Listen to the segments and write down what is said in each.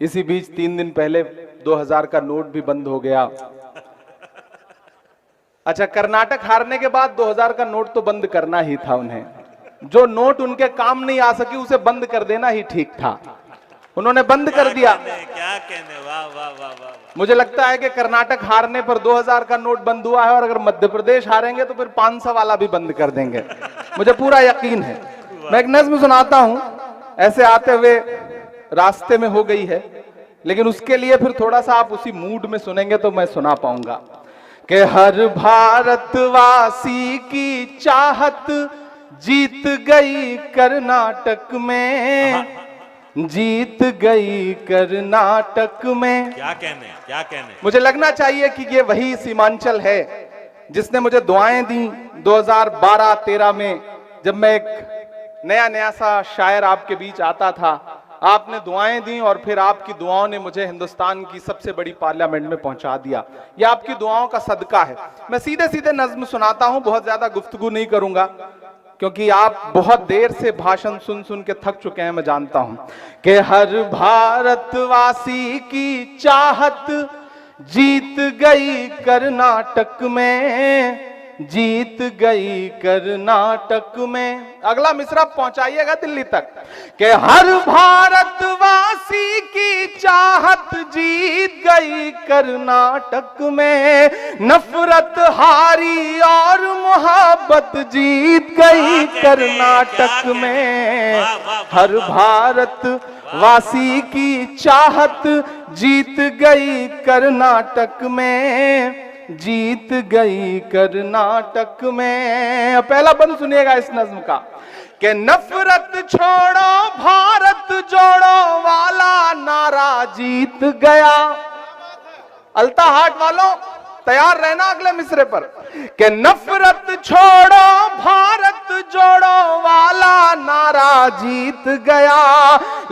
इसी बीच 3 दिन पहले 2000 का नोट भी बंद हो गया। अच्छा, कर्नाटक हारने के बाद 2000 का नोट तो बंद करना ही था उन्हें। जो नोट उनके काम नहीं आ सकी उसे बंद कर देना ही ठीक था। उन्होंने बंद कर दिया। क्या कहने, वाह वाह वाह वाह। मुझे लगता है कि कर्नाटक हारने पर 2000 का नोट बंद हुआ है, और अगर मध्य प्रदेश हारेंगे तो फिर 500 वाला भी बंद कर देंगे, मुझे पूरा यकीन है। मैं एक नज्म सुनाता हूं, ऐसे आते हुए रास्ते में हो गई है, लेकिन उसके लिए फिर थोड़ा सा आप उसी मूड में सुनेंगे तो मैं सुना पाऊंगा कि हर भारतवासी की चाहत जीत गई कर्नाटक में, जीत गई कर्नाटक में। क्या कहने, क्या कहने। मुझे लगना चाहिए कि ये वही सीमांचल है जिसने मुझे दुआएं दी 2012-13 में, जब मैं एक नया सा शायर आपके बीच आता था। आपने दुआएं दी और फिर आपकी दुआओं ने मुझे हिंदुस्तान की सबसे बड़ी पार्लियामेंट में पहुंचा दिया। यह आपकी दुआओं का सदका है। मैं सीधे सीधे नज्म सुनाता हूं, बहुत ज्यादा गुफ्तगू नहीं करूंगा, क्योंकि आप बहुत देर से भाषण सुन सुन के थक चुके हैं, मैं जानता हूं। कि हर भारतवासी की चाहत जीत गई कर्नाटक में, जीत गई कर्नाटक में। अगला मिसरा पहुंचाइएगा दिल्ली तक। कि हर भारतवासी की चाहत जीत गई कर्नाटक में, नफरत हारी और मोहब्बत जीत गई कर्नाटक में। हर भारतवासी की चाहत जीत गई कर्नाटक में, जीत गई कर्नाटक में। पहला बंद सुनिएगा इस नज्म का कि नफरत छोड़ो भारत जोड़ो वाला नारा जीत गया। अल्ता हाट वालों तैयार रहना अगले मिसरे पर। कि नफरत छोड़ो भारत जोड़ो वाला नारा जीत गया,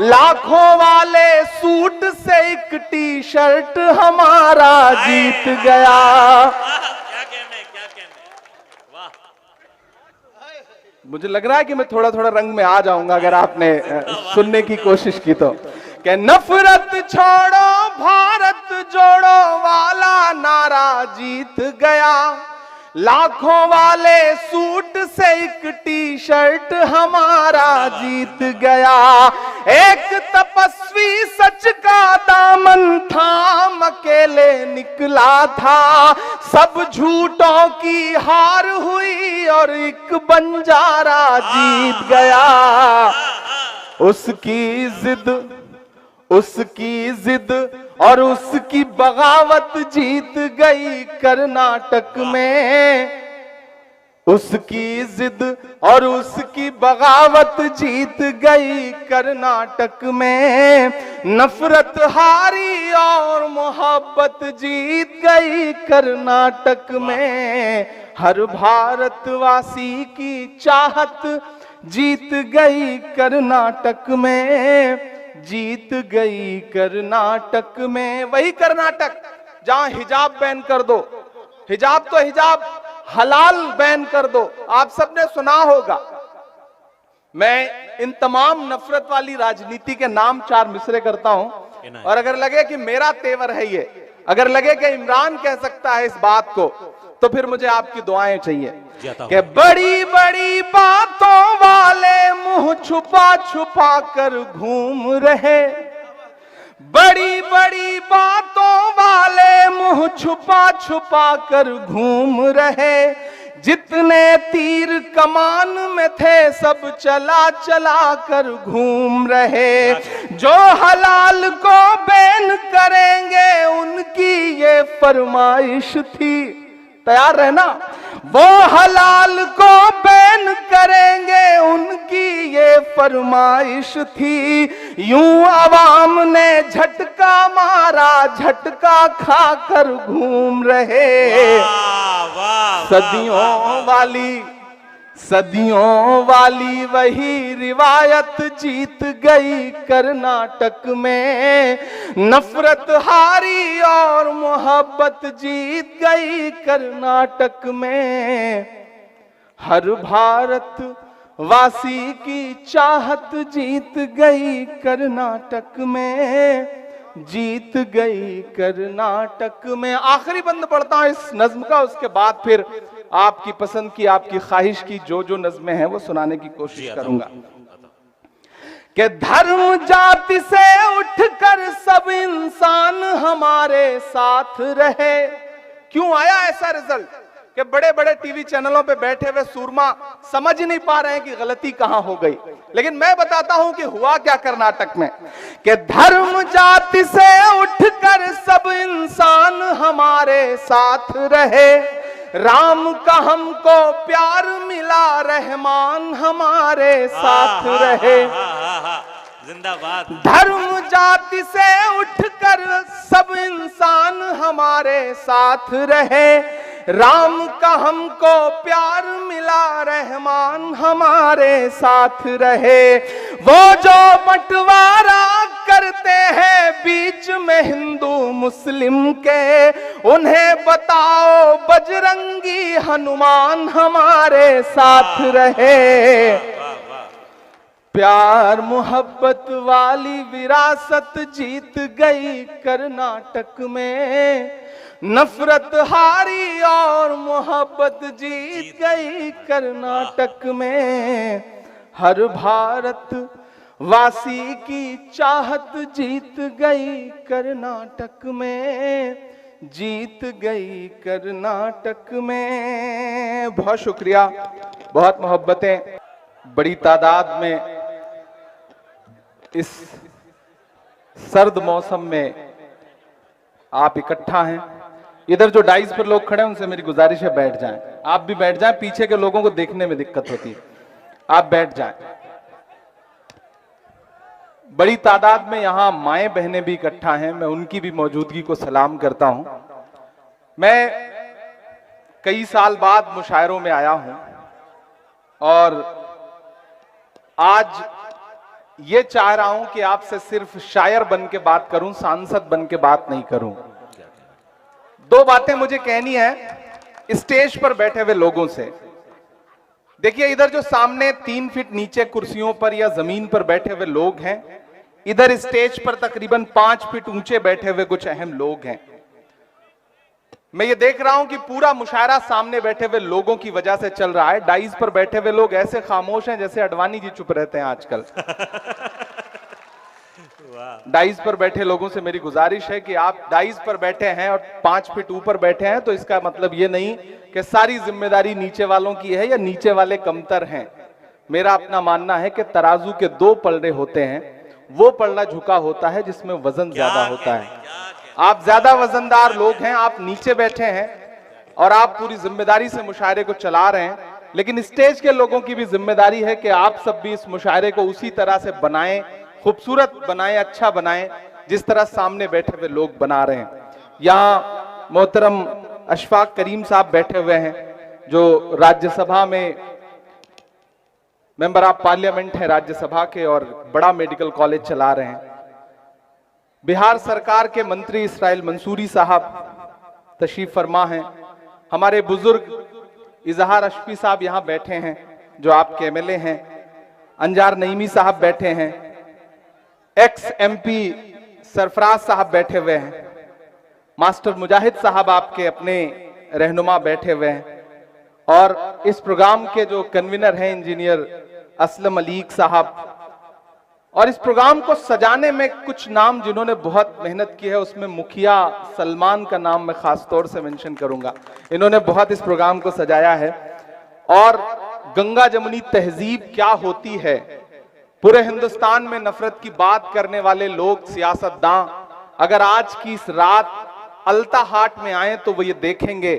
लाखों वाले सूट से एक टी शर्ट हमारा जीत गया। क्या कहने, क्या कहने, वाह। मुझे लग रहा है कि मैं थोड़ा थोड़ा रंग में आ जाऊंगा अगर आपने सुनने की कोशिश की तो। कि नफरत छोड़ो भारत जोड़ो वाला नारा जीत गया, लाखों वाले सूट से एक टी शर्ट हमारा जीत गया। एक तपस्वी सच का दामन थाम अकेले निकला था, सब झूठों की हार हुई और एक बंजारा जीत गया। उसकी जिद और उसकी बगावत जीत गई कर्नाटक में, उसकी जिद और उसकी बगावत जीत गई कर्नाटक में। नफरत हारी और मोहब्बत जीत गई कर्नाटक में। हर भारतवासी की चाहत जीत गई कर्नाटक में, जीत गई कर्नाटक में। वही कर्नाटक जहां हिजाब बैन कर दो, हिजाब तो हिजाब हलाल बैन कर दो। आप सबने सुना होगा। मैं इन तमाम नफरत वाली राजनीति के नाम 4 मिसरे करता हूं, और अगर लगे कि मेरा तेवर है ये, अगर लगे कि इमरान कह सकता है इस बात को, तो फिर मुझे आपकी दुआएं चाहिए। कि बड़ी बड़ी बातों वाले मुंह छुपा छुपा कर घूम रहे, बड़ी बड़ी बातों वाले मुंह छुपा छुपा कर घूम रहे। जितने तीर कमान में थे सब चला चला कर घूम रहे। जो हलाल को बैन करेंगे उनकी ये फरमाइश थी। तैयार रहना। वो हलाल को बैन करेंगे उनकी ये फरमाइश थी। यूं अवाम ने झटका मारा, झटका खाकर घूम रहे। सदियों वाली वही रिवायत जीत गई कर्नाटक में। नफरत हारी और मोहब्बत जीत गई कर्नाटक में। हर भारत वासी की चाहत जीत गई कर्नाटक में। जीत गई कर्नाटक में। आखिरी बंद पढ़ता हूं इस नज्म का, उसके बाद फिर आपकी पसंद की, आपकी ख्वाहिश की जो नज्में हैं वो सुनाने की कोशिश करूंगा। कि धर्म जाति से उठकर सब इंसान हमारे साथ रहे। क्यों आया ऐसा रिजल्ट कि बड़े बड़े टीवी चैनलों पे बैठे हुए सूरमा समझ नहीं पा रहे हैं कि गलती कहां हो गई, लेकिन मैं बताता हूं कि हुआ क्या कर्नाटक में। कि धर्म जाति से उठकर सब इंसान हमारे साथ रहे, राम का हमको प्यार मिला, रहमान हमारे साथ रहे। जिंदाबाद। धर्म जाति से उठकर सब इंसान हमारे साथ रहे, राम का हमको प्यार मिला, रहमान हमारे साथ रहे। वो जो बंटवारा करते हैं बीच में हिंदू मुस्लिम के, उन्हें बताओ बजरंगी हनुमान हमारे साथ रहे। प्यार मोहब्बत वाली विरासत जीत गई कर्नाटक में, नफरत हारी और मोहब्बत जीत गई कर्नाटक में। हर भारत वासी की चाहत जीत गई कर्नाटक में, जीत गई कर्नाटक में। बहुत शुक्रिया, बहुत मोहब्बतें। बड़ी तादाद में इस सर्द मौसम में आप इकट्ठा हैं। इधर जो डाइस पर लोग खड़े हैं उनसे मेरी गुजारिश है बैठ जाएं। आप भी बैठ जाएं, पीछे के लोगों को देखने में दिक्कत होती है, आप बैठ जाएं। बड़ी तादाद में यहां माएं बहनें भी इकट्ठा हैं, मैं उनकी भी मौजूदगी को सलाम करता हूं। मैं कई साल बाद मुशायरों में आया हूं और आज ये चाह रहा हूं कि आपसे सिर्फ शायर बन के बात करूं, सांसद बन के बात नहीं करूं। दो बातें मुझे कहनी है स्टेज पर बैठे हुए लोगों से। देखिए, इधर जो सामने 3 फीट नीचे कुर्सियों पर या जमीन पर बैठे हुए लोग हैं, इधर स्टेज पर तकरीबन 5 फीट ऊंचे बैठे हुए कुछ अहम लोग हैं। मैं ये देख रहा हूं कि पूरा मुशायरा सामने बैठे हुए लोगों की वजह से चल रहा है। डाइस पर बैठे हुए लोग ऐसे खामोश हैं जैसे अडवाणी जी चुप रहते हैं आजकल। डाइस पर बैठे लोगों से मेरी गुजारिश है कि आप डाइस पर बैठे हैं और 5 फीट ऊपर बैठे हैं तो इसका मतलब ये नहीं कि सारी जिम्मेदारी नीचे वालों की है या नीचे वाले कमतर हैं। मेरा अपना मानना है कि तराजू के 2 पलड़े होते हैं, वो पलड़ा झुका होता है जिसमें वजन ज्यादा होता है। आप ज्यादा वजनदार लोग हैं, आप नीचे बैठे हैं और आप पूरी जिम्मेदारी से मुशायरे को चला रहे हैं, लेकिन स्टेज के लोगों की भी जिम्मेदारी है कि आप सब भी इस मुशायरे को उसी तरह से बनाएं, खूबसूरत बनाएं, अच्छा बनाएं जिस तरह सामने बैठे हुए लोग बना रहे हैं। यहाँ मोहतरम अशफाक करीम साहब बैठे हुए हैं जो राज्यसभा में मेंबर ऑफ पार्लियामेंट है राज्यसभा के और बड़ा मेडिकल कॉलेज चला रहे हैं। बिहार सरकार के मंत्री इसराइल मंसूरी साहब तशरीफ फरमा हैं। हमारे बुजुर्ग इजहार अशफी साहब यहाँ बैठे हैं जो आपके एमएलए हैं। अंजार नईमी साहब बैठे हैं। एक्स एमपी सरफराज साहब बैठे हुए हैं। मास्टर मुजाहिद साहब आपके अपने रहनुमा बैठे हुए हैं और इस प्रोग्राम के जो कन्वीनर हैं इंजीनियर असलम अलीक साहब। और इस प्रोग्राम को सजाने में कुछ नाम जिन्होंने बहुत मेहनत की है, उसमें मुखिया सलमान का नाम मैं खास तौर से मेंशन करूंगा। इन्होंने बहुत इस प्रोग्राम को सजाया है। और गंगा जमुनी तहजीब क्या होती है, पूरे हिंदुस्तान में नफरत की बात करने वाले लोग, सियासतदान अगर आज की इस रात अलता हाट में आए तो वो ये देखेंगे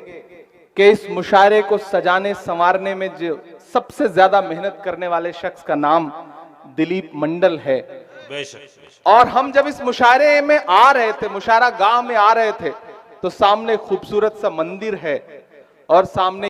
कि इस मुशायरे को सजाने संवारने में जो सबसे ज्यादा मेहनत करने वाले शख्स का नाम दिलीप मंडल है। बेशक। और हम जब इस मुशायरे में आ रहे थे, मुशायरा गांव में आ रहे थे, तो सामने खूबसूरत सा मंदिर है और सामने